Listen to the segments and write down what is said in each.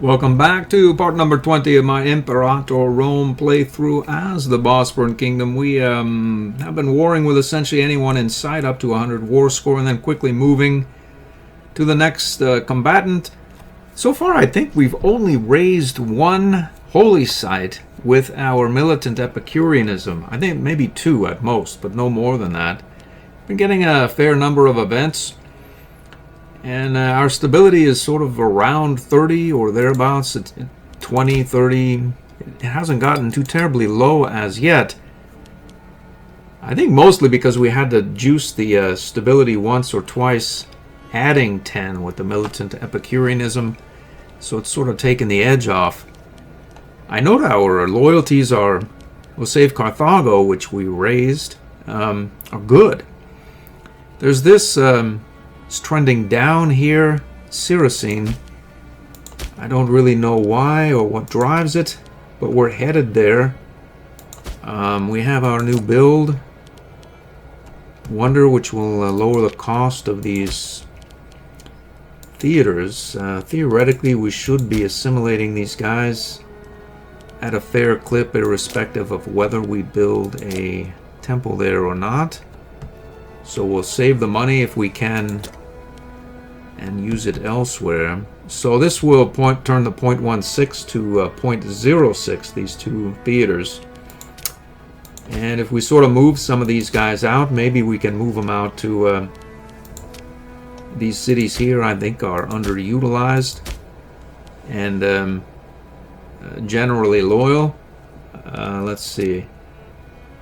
Welcome back to part number 20 of my Imperator Rome playthrough as the Bosporan Kingdom. We have been warring with essentially anyone in sight up to 100 war score and then quickly moving to the next combatant. So far I think we've only raised one holy site with our militant Epicureanism. I think maybe two at most, but no more than that. Been getting a fair number of events. And our stability is sort of around 30 or thereabouts, 20, 30. It hasn't gotten too terribly low as yet. I think mostly because we had to juice the stability once or twice, adding 10 with the militant Epicureanism. So it's sort of taken the edge off. I note our loyalties are, well, save Carthago, which we raised, are good. There's this... it's trending down here, Siracine. I don't really know why or what drives it, but we're headed there. We have our new build, Wonder, which will lower the cost of these theaters. Theoretically, we should be assimilating these guys at a fair clip, irrespective of whether we build a temple there or not. So we'll save the money if we can and use it elsewhere. So this will turn the 0.16 to 0.06, these two theaters. And if we sort of move some of these guys out, maybe we can move them out to these cities here. I think are underutilized and generally loyal. Let's see.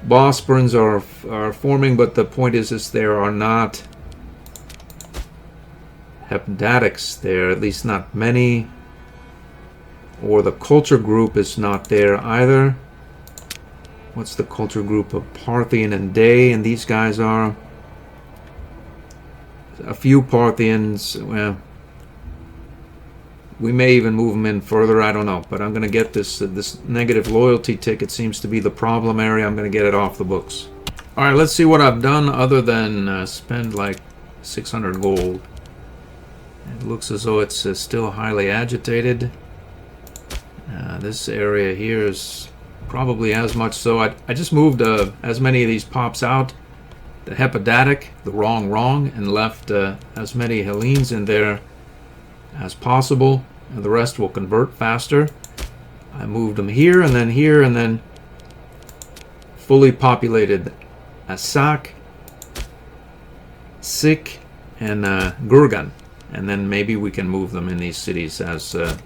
Bosporans are forming, but the point is there are not Hepdatics there, at least not many, or the culture group is not there either. What's the culture group of Parthian and Day? And these guys are a few Parthians. Well, we may even move them in further, I don't know, but I'm going to get this negative loyalty ticket seems to be the problem area. I'm going to get it off the books. Alright, let's see what I've done other than spend like 600 gold. It looks as though it's still highly agitated. This area here is probably as much so. I just moved as many of these pops out. The Hepadatic, the wrong, and left as many Hellenes in there as possible. And the rest will convert faster. I moved them here, and then fully populated Asak, Sik, and Gurgan. And then maybe we can move them in these cities as the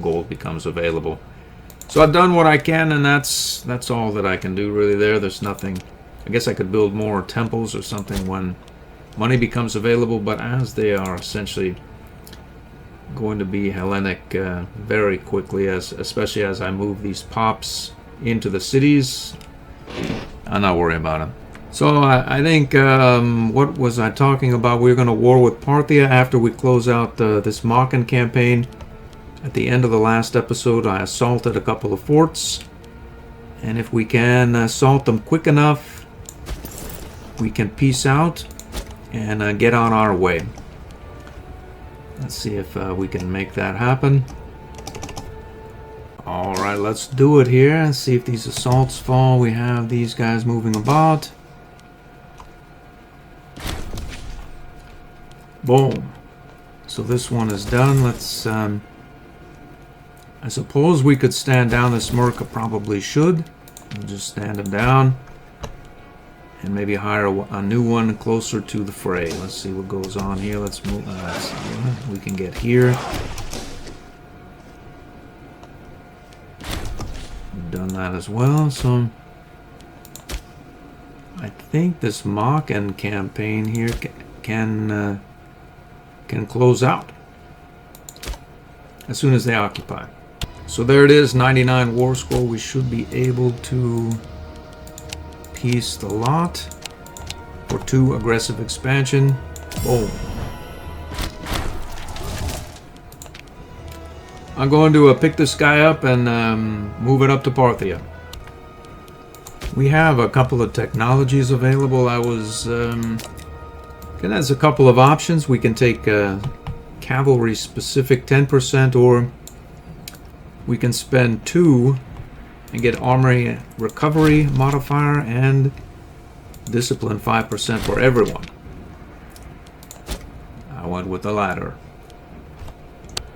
gold becomes available. So I've done what I can, and that's all that I can do really there. There's nothing. I guess I could build more temples or something when money becomes available, but as they are essentially going to be Hellenic very quickly, especially as I move these pops into the cities, I'm not worried about them. So I think, what was I talking about? We're going to war with Parthia after we close out this Makan campaign. At the end of the last episode, I assaulted a couple of forts. And if we can assault them quick enough, we can peace out and get on our way. Let's see if we can make that happen. Alright, let's do it here and see if these assaults fall. We have these guys moving about. Boom. So this one is done. Let's, I suppose we could stand down this Merc. I probably should. We'll just stand him down. And maybe hire a new one closer to the fray. Let's see what goes on here. Let's move. Let's see what we can get here. We've done that as well. So I think this Makan campaign here can close out as soon as they occupy. So there it is, 99 war score. We should be able to piece the lot for 2 aggressive expansion. Boom. I'm going to pick this guy up and move it up to Parthia. We have a couple of technologies available. I was there's a couple of options. We can take cavalry specific 10%, or we can spend 2 and get armory recovery modifier and discipline 5% for everyone. I went with the latter.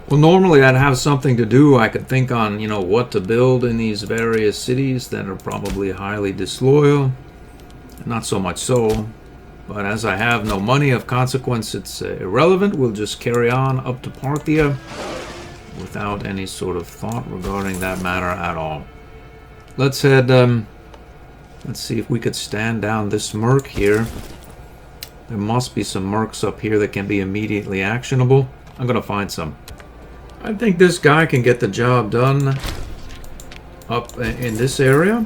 Well, normally I'd have something to do. I could think on, you know, what to build in these various cities that are probably highly disloyal. Not so much so. But as I have no money of consequence, it's irrelevant. We'll just carry on up to Parthia without any sort of thought regarding that matter at all. Let's head, let's see if we could stand down this merc here. There must be some mercs up here that can be immediately actionable. I'm gonna find some. I think this guy can get the job done up in this area.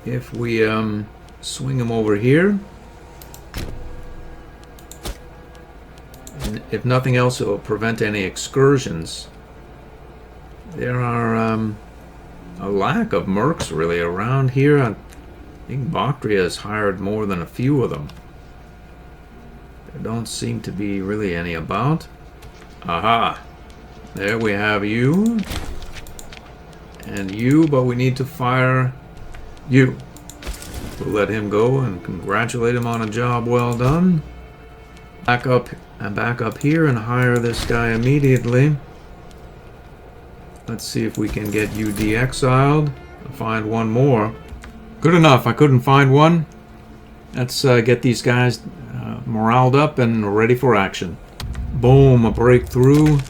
If we swing him over here. And if nothing else, it will prevent any excursions. There are a lack of mercs really around here. I think Bactria has hired more than a few of them. There don't seem to be really any about. Aha! There we have you. And you, but we need to fire you. We'll let him go and congratulate him on a job well done. Back up here and hire this guy immediately. Let's see if we can get you de-exiled. Find one more. Good enough. I couldn't find one. Let's get these guys moraled up and ready for action. Boom, a breakthrough.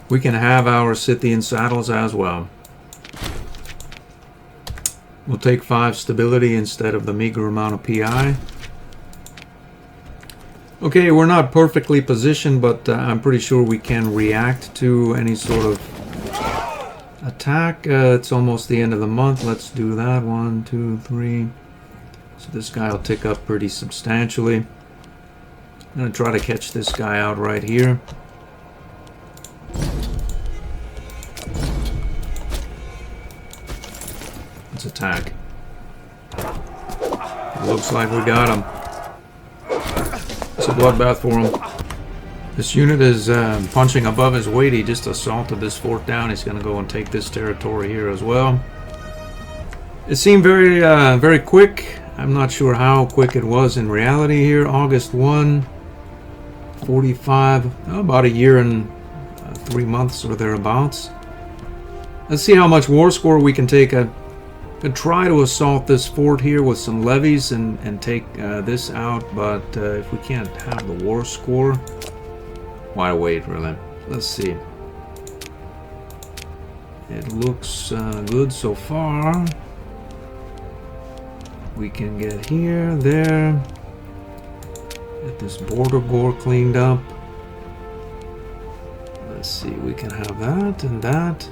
We can have our Scythian saddles as well. We'll take 5 stability instead of the meager amount of PI. Okay, we're not perfectly positioned, but I'm pretty sure we can react to any sort of attack. It's almost the end of the month. Let's do that. 1, 2, 3. So this guy will tick up pretty substantially. I'm going to try to catch this guy out right here. Let's attack. Looks like we got him. It's a bloodbath for him. This unit is punching above his weight. He just assaulted this fort down. He's going to go and take this territory here as well. It seemed very, very quick. I'm not sure how quick it was in reality here. August 1, 45, about a year and 3 months or thereabouts. Let's see how much war score we can take. Could try to assault this fort here with some levies and take this out, but if we can't have the war score, why wait, really? Let's see. It looks good so far. We can get here, there. Get this border gore cleaned up. Let's see, we can have that and that.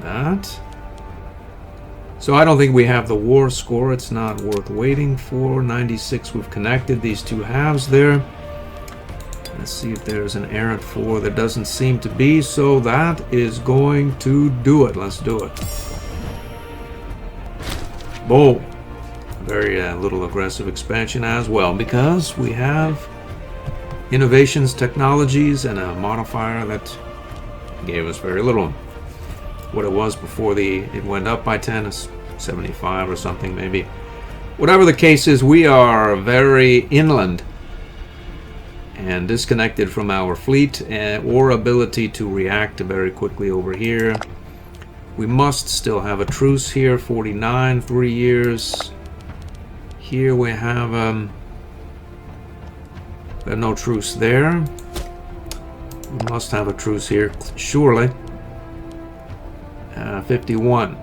That. So I don't think we have the war score. It's not worth waiting for. 96 we've connected these two halves there. Let's see if there's an errant 4. There doesn't seem to be, so that is going to do it. Let's do it. Boom. Very little aggressive expansion as well, because we have innovations, technologies, and a modifier that gave us very little. What it was before it went up by 10 is 75 or something maybe. Whatever the case is, we are very inland and disconnected from our fleet or ability to react very quickly over here. We must still have a truce here, 49, 3 years. Here we have no truce there. We must have a truce here, surely. 51.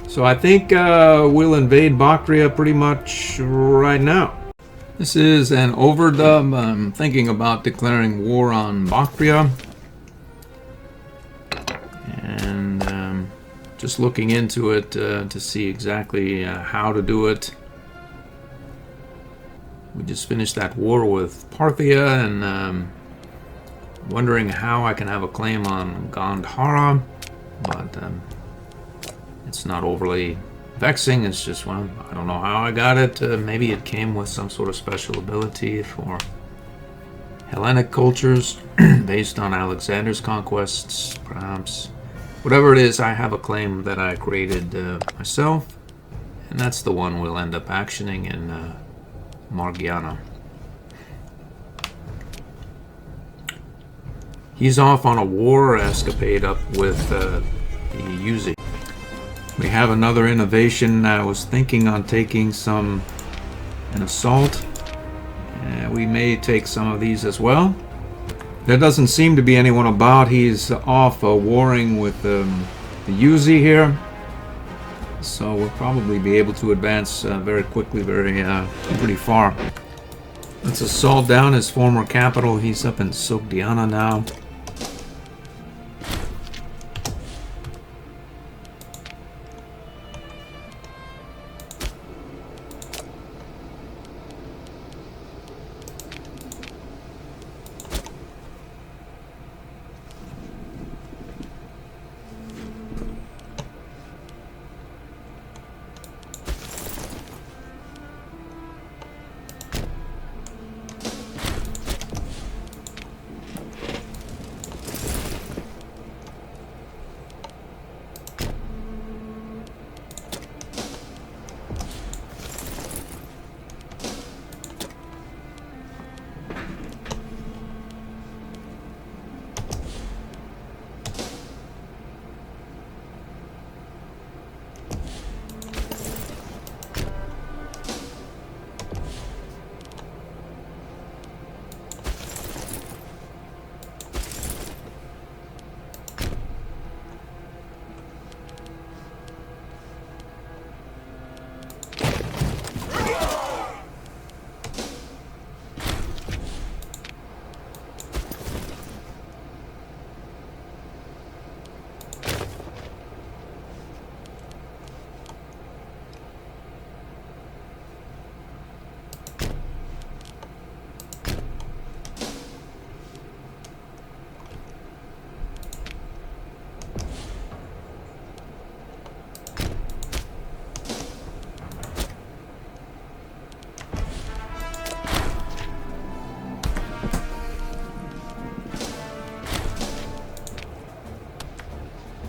So I think we'll invade Bactria pretty much right now. This is an overdub. I'm thinking about declaring war on Bactria. And just looking into it to see exactly how to do it. We just finished that war with Parthia and wondering how I can have a claim on Gandhara. But it's not overly vexing. It's just, well, I don't know how I got it. Maybe it came with some sort of special ability for Hellenic cultures based on Alexander's conquests, perhaps. Whatever it is, I have a claim that I created myself, and that's the one we'll end up actioning in Margiana. He's off on a war escapade up with the Yuzi. We have another innovation. I was thinking on taking an assault. We may take some of these as well. There doesn't seem to be anyone about. He's off warring with the Yuzi here. So we'll probably be able to advance very quickly, pretty far. Let's assault down his former capital. He's up in Sogdiana now.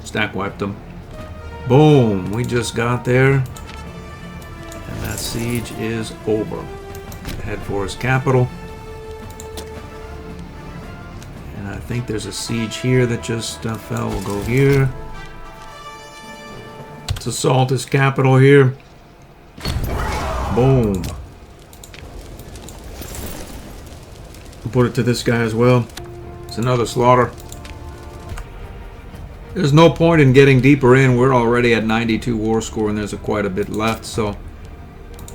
Stack wiped them. Boom! We just got there. And that siege is over. Head for his capital. And I think there's a siege here that just fell. We'll go here. Let's assault his capital here. Boom. We'll put it to this guy as well. It's another slaughter. There's no point in getting deeper in. We're already at 92 war score and there's quite a bit left, so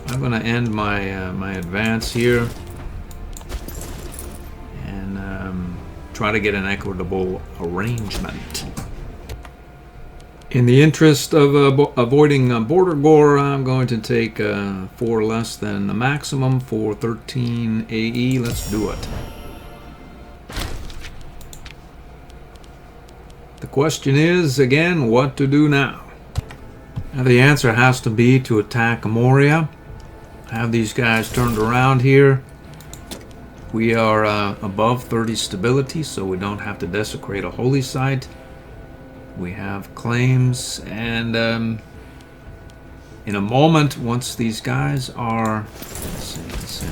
I'm going to end my my advance here and try to get an equitable arrangement. In the interest of avoiding border gore, I'm going to take 4 less than the maximum for 13 AE. Let's do it. The question is, again, what to do now? Now the answer has to be to attack Moria. Have these guys turned around here. We are above 30 stability, so we don't have to desecrate a holy site. We have claims, and in a moment, once these guys are... Let's see.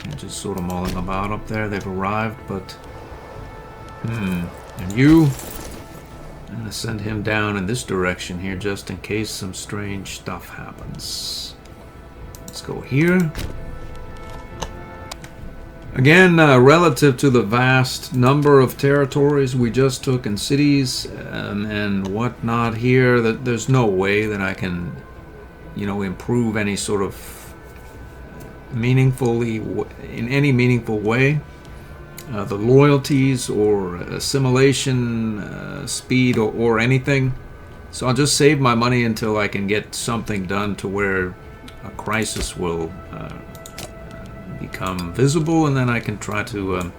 They're just sort of mulling about up there. They've arrived, but... And you, I'm going to send him down in this direction here just in case some strange stuff happens. Let's go here. Again, relative to the vast number of territories we just took in cities and whatnot here, there's no way that I can, improve any sort of in any meaningful way. The loyalties or assimilation speed or anything. So I'll just save my money until I can get something done to where a crisis will become visible, and then I can try to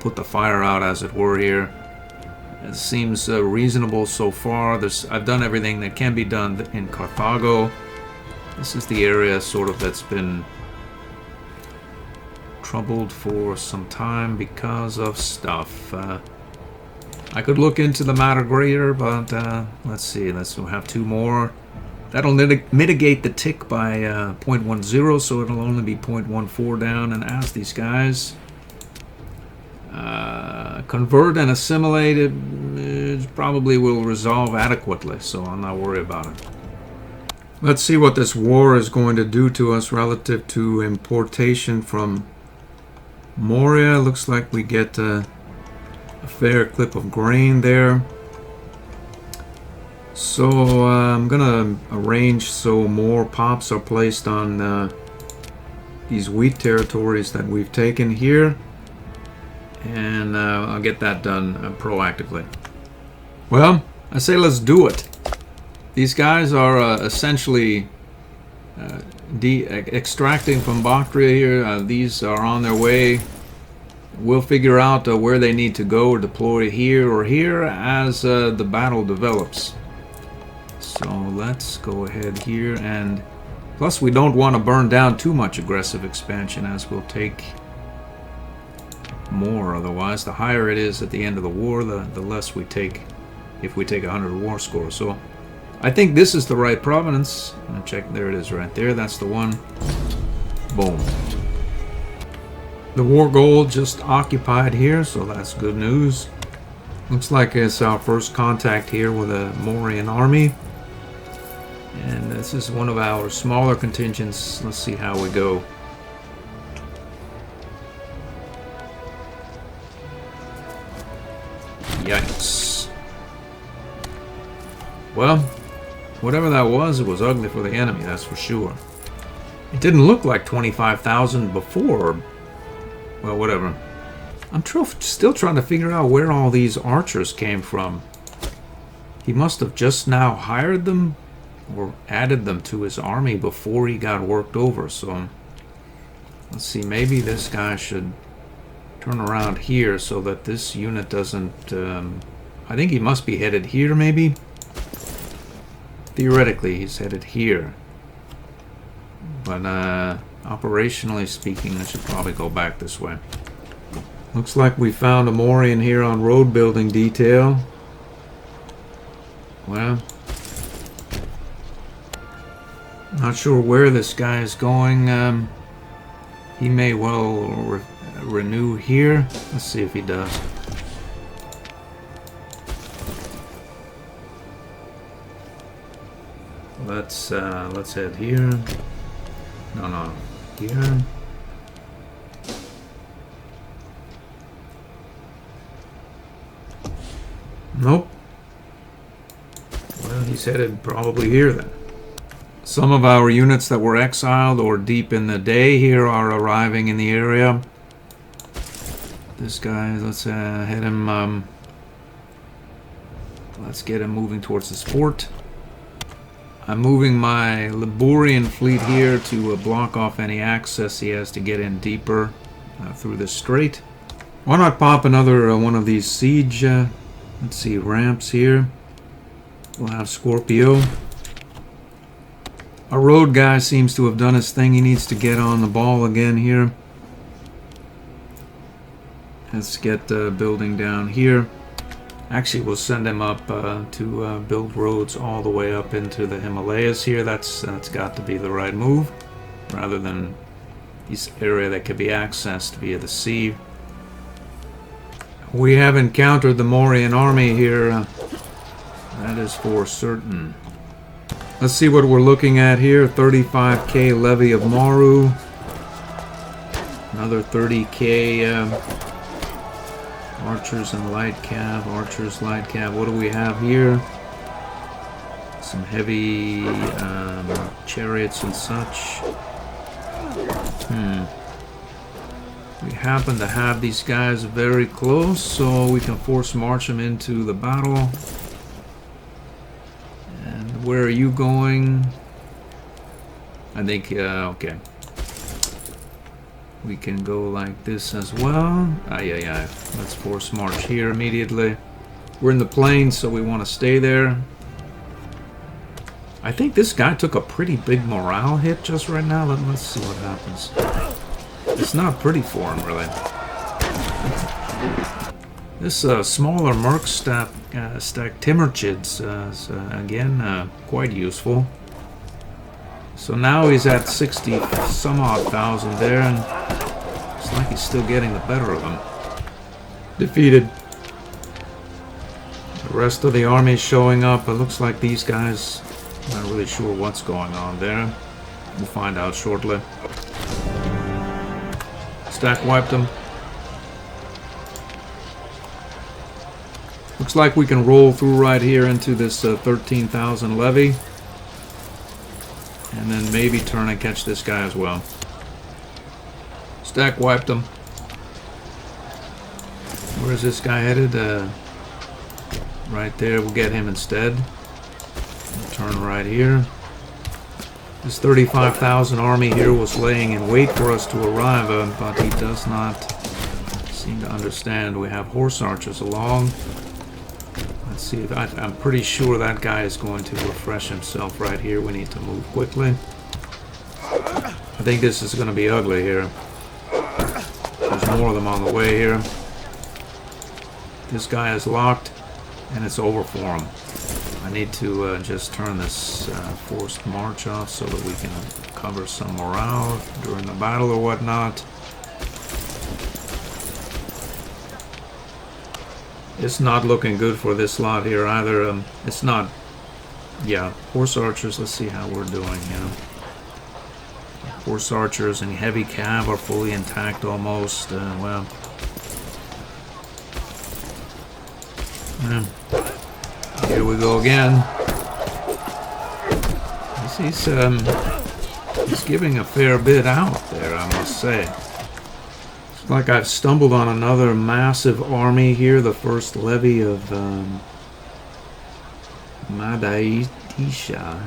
put the fire out, as it were, here. It seems reasonable so far. I've done everything that can be done in Carthago. This is the area sort of that's been troubled for some time because of stuff. I could look into the matter greater, but let's see. Let's have 2 more. That'll mitigate the tick by 0.10, so it'll only be 0.14 down. And as these guys convert and assimilate, it probably will resolve adequately, so I'm not worried about it. Let's see what this war is going to do to us relative to importation from Moria. Looks like we get a fair clip of grain there. So I'm gonna arrange so more pops are placed on these wheat territories that we've taken here, and I'll get that done proactively. Well, I say let's do it. These guys are essentially extracting from Bactria here. These are on their way. We'll figure out where they need to go or deploy here or here as the battle develops. So let's go ahead here, and plus we don't want to burn down too much aggressive expansion, as we'll take more otherwise. The higher it is at the end of the war, the less we take if we take 100 war score. So I think this is the right provenance. I'm gonna check. There it is right there. That's the one. Boom. The war goal just occupied here, so that's good news. Looks like it's our first contact here with a Morian army. And this is one of our smaller contingents. Let's see how we go. Yikes. Well, whatever that was, it was ugly for the enemy, that's for sure. It didn't look like 25,000 before. Well, whatever. I'm still trying to figure out where all these archers came from. He must have just now hired them or added them to his army before he got worked over. So let's see, maybe this guy should turn around here so that this unit doesn't I think he must be headed here, maybe. Theoretically he's headed here, but operationally speaking I should probably go back this way. Looks like we found a Morian here on road building detail. Well, not sure where this guy is going. He may well renew here. Let's see if he does. Let's head here. No, here. Nope. Well, he's headed probably here then. Some of our units that were exiled or deep in the day here are arriving in the area. This guy, let's head him. Let's get him moving towards this fort. I'm moving my Liburian fleet here to block off any access he has to get in deeper through this strait. Why not pop another one of these siege, let's see, ramps here. We'll have Scorpio. Our road guy seems to have done his thing. He needs to get on the ball again here. Let's get building down here. Actually, we'll send him up to build roads all the way up into the Himalayas here. That's got to be the right move, rather than this area that could be accessed via the sea. We have encountered the Morian army here. That is for certain. Let's see what we're looking at here. 35k levy of Maru. Another 30k archers and light cav. Archers, light cav. What do we have here? Some heavy chariots and such. We happen to have these guys very close, so we can force march them into the battle. And where are you going? I think, okay. We can go like this as well. Yeah. Let's force march here immediately. We're in the plains, so we want to stay there. I think this guy took a pretty big morale hit just right now. Let's see what happens. It's not pretty for him, really. This smaller merc stack Timurchids is again quite useful. So now he's at 60 some odd thousand there, and it's like he's still getting the better of him. Defeated. The rest of the army is showing up. It looks like these guys, not really sure what's going on there. We'll find out shortly. Stack wiped them. Looks like we can roll through right here into this 13,000 levy. And then maybe turn and catch this guy as well. Stack wiped him. Where's this guy headed? Right there, we'll get him instead. We'll turn right here. This 35,000 army here was laying in wait for us to arrive, but he does not seem to understand. We have horse archers along. Let's see if I'm pretty sure that guy is going to refresh himself right here. We need to move quickly. I think this is going to be ugly here. There's more of them on the way here. This guy is locked, and it's over for him. I need to just turn this forced march off so that we can cover some morale during the battle or whatnot. It's not looking good for this lot here either. It's not... Yeah, horse archers, let's see how we're doing, you know. Horse archers and heavy cav are fully intact almost. Well... Here we go again. He's giving a fair bit out there, I must say. It's like I've stumbled on another massive army here, the first levy of Madaitisha.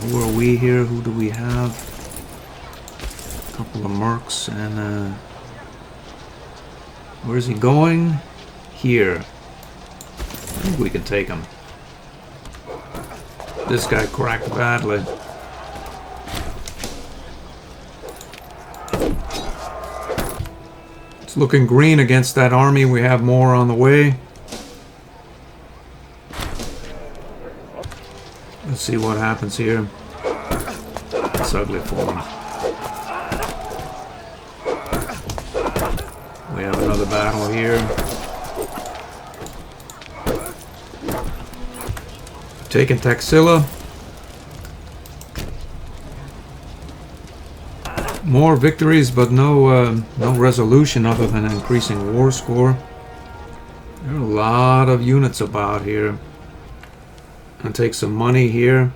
Who are we here? Who do we have? A couple of mercs and where's he going? Here. I think we can take him. This guy cracked badly. It's looking green against that army. We have more on the way. Let's see what happens here. It's ugly for him. We have another battle here. Taking Taxila. More victories, but no resolution other than increasing war score. There are a lot of units about here. I'll take some money here.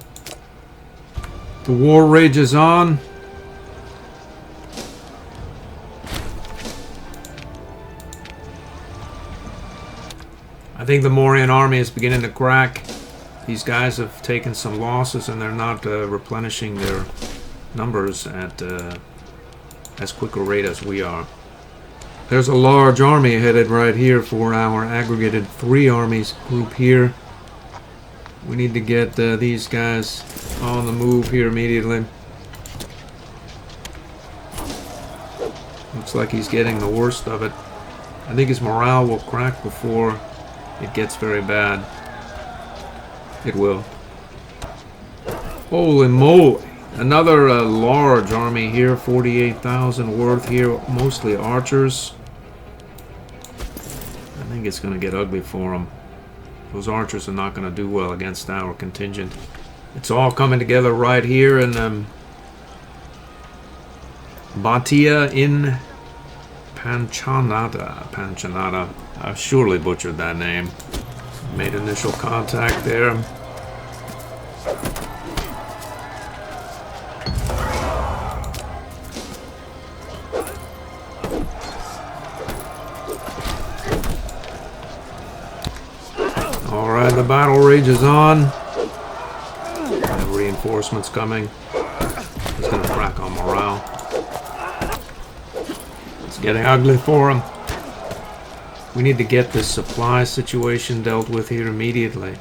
The war rages on. I think the Mauryan army is beginning to crack. These guys have taken some losses and they're not replenishing their numbers at as quick a rate as we are. There's a large army headed right here for our aggregated 3 armies group here. We need to get these guys on the move here immediately. Looks like he's getting the worst of it. I think his morale will crack before it gets very bad. It will. Holy moly! Another large army here, 48,000 worth here, mostly archers. I think it's going to get ugly for them. Those archers are not going to do well against our contingent. It's all coming together right here in Bhatia in Panchanada. I've surely butchered that name. Made initial contact there. Alright, the battle rages on. And reinforcements coming. He's gonna crack on morale. It's getting ugly for him. We need to get this supply situation dealt with here immediately.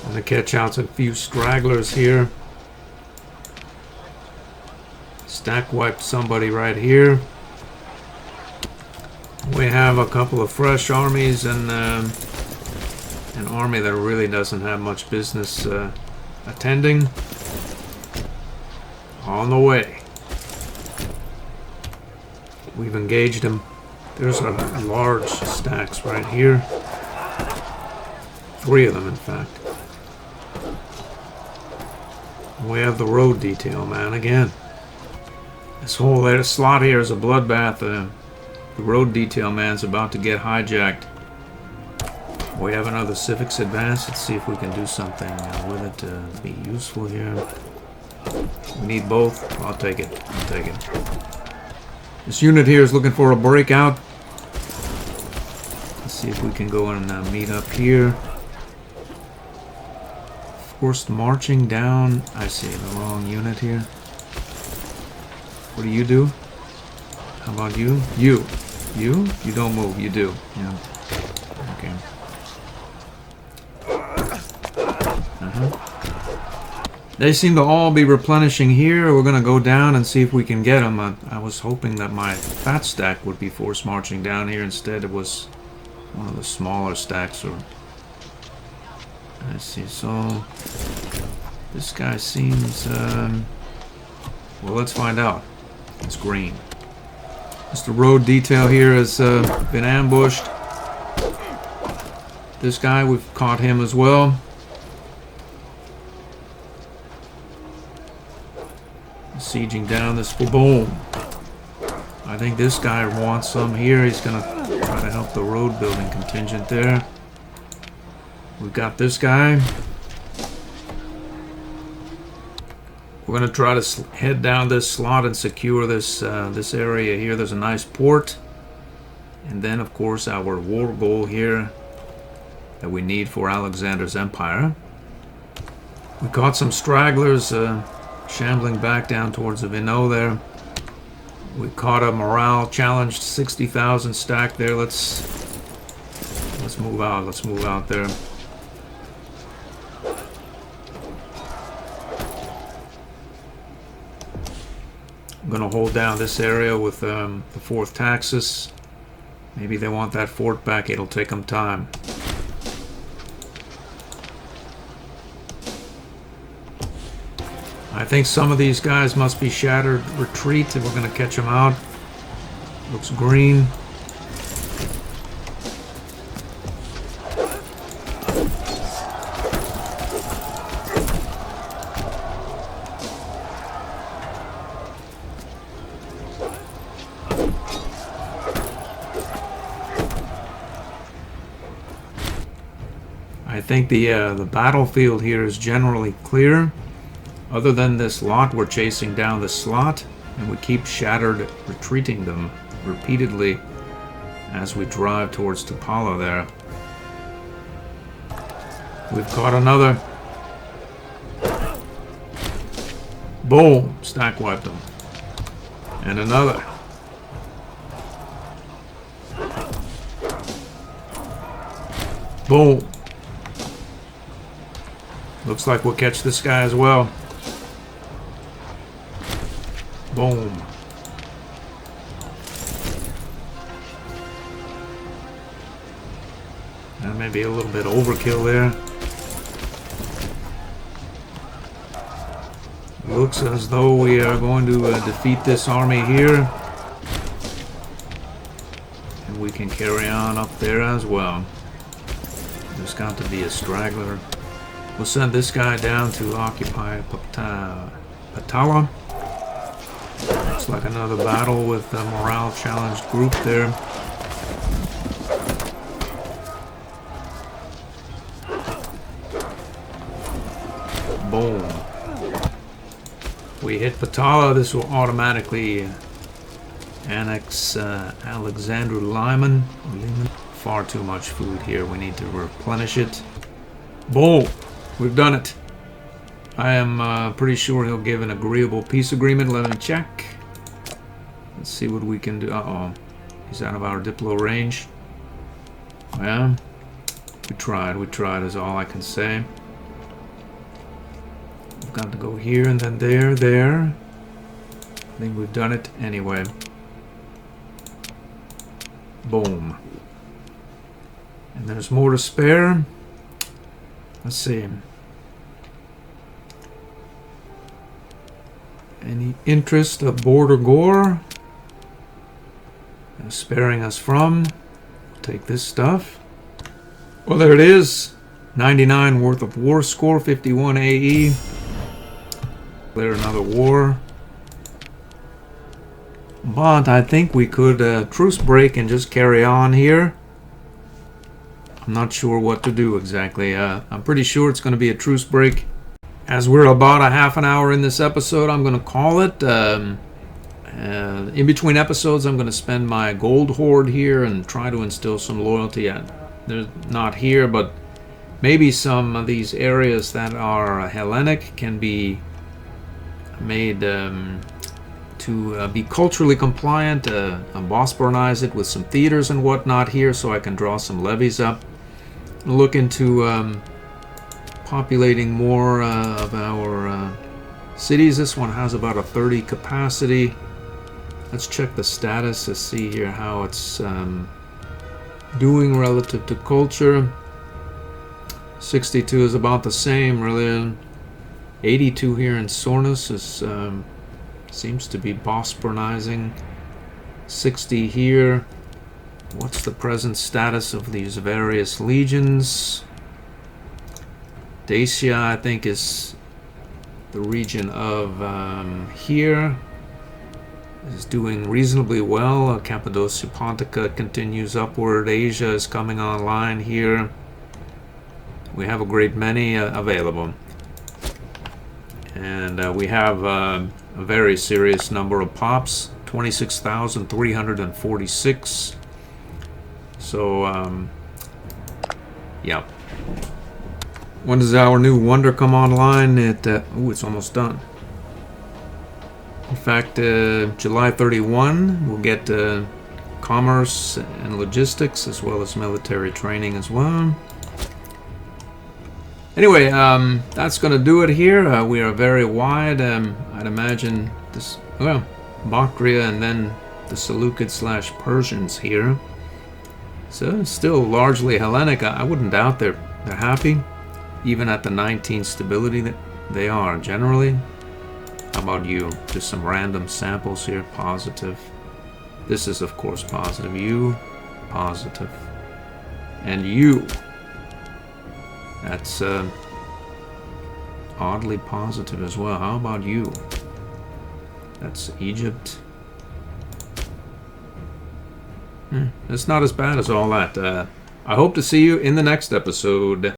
I'm gonna catch out a few stragglers here. Stack wiped somebody right here. We have a couple of fresh armies and an army that really doesn't have much business attending. On the way. We've engaged them. There's a large stacks right here. 3 of them, in fact. We have the road detail, man, again. This whole slot here is a bloodbath. The road detail man's about to get hijacked. We have another civics advance. Let's see if we can do something with it to be useful here. We need both. I'll take it. I'll take it. This unit here is looking for a breakout. Let's see if we can go and meet up here. Forced marching down. I see the wrong unit here. What do you do? How about you? You don't move. You do. Yeah. Okay. They seem to all be replenishing here. We're gonna go down and see if we can get them. I was hoping that my fat stack would be forced marching down here. Instead, it was one of the smaller stacks. Or I see. So this guy seems. Well, let's find out. It's green. Mr. Road Detail here has been ambushed. This guy, we've caught him as well. Sieging down this boom. I think this guy wants some here. He's gonna try to help the road building contingent there. We've got this guy. We're gonna try to head down this slot and secure this this area here. There's a nice port, and then of course our war goal here that we need for Alexander's empire. We caught some stragglers shambling back down towards the Vino there. We caught a morale challenged 60,000 stack there. Let's move out. Let's move out there. I'm gonna hold down this area with the 4th Taxus. Maybe they want that fort back. It'll take them time. I think some of these guys must be shattered retreat, and we're going to catch them out. Looks green. I think the battlefield here is generally clear. Other than this lot, we're chasing down the slot, and we keep shattered retreating them repeatedly as we drive towards Patala there. We've caught another. Boom! Stack wiped them. And another. Boom! Looks like we'll catch this guy as well. Boom. That may be a little bit overkill there. Looks as though we are going to defeat this army here. And we can carry on up there as well. There's got to be a straggler. We'll send this guy down to occupy Patala. Looks like another battle with a morale challenged group there. Boom. We hit Patala. This will automatically annex Alexander Lyman. Far too much food here. We need to replenish it. Boom. We've done it. I am pretty sure he'll give an agreeable peace agreement. Let me check. Let's see what we can do. Uh-oh. He's out of our Diplo range. Yeah. We tried is all I can say. We've got to go here and then there. I think we've done it anyway. Boom. And there's more to spare. Let's see. Any interest of Border Gore? Sparing us from. Take this stuff. Well, there it is. 99 worth of war score, 51 AE. Clear another war. But I think we could truce break and just carry on here. I'm not sure what to do exactly. I'm pretty sure it's going to be a truce break. As we're about a half an hour in this episode, I'm going to call it. In between episodes, I'm going to spend my gold hoard here and try to instill some loyalty. They're not here, but maybe some of these areas that are Hellenic can be made to be culturally compliant, Bosporanize it with some theaters and whatnot here so I can draw some levies up. Look into populating more of our cities. This one has about a 30 capacity. Let's check the status to see here how it's doing relative to culture. 62 is about the same, really. 82 here in Sornus is seems to be Bosporanizing. 60 here. What's the present status of these various legions? Dacia, I think, is the region of here. Is doing reasonably well. Cappadocia Pontica continues upward. Asia is coming online here. We have a great many available. And we have a very serious number of pops. 26,346. So, yeah. When does our new wonder come online? It's almost done. In fact, July 31, we'll get commerce and logistics as well as military training as well. Anyway, that's going to do it here. We are very wide. I'd imagine this, well, Bactria and then the Seleucids/Persians here. So it's still largely Hellenic. I wouldn't doubt they're happy, even at the 19 stability that they are generally. How about you? Just some random samples here. Positive. This is, of course, positive. You, positive. And you. That's oddly positive as well. How about you? That's Egypt. It's not as bad as all that. I hope to see you in the next episode.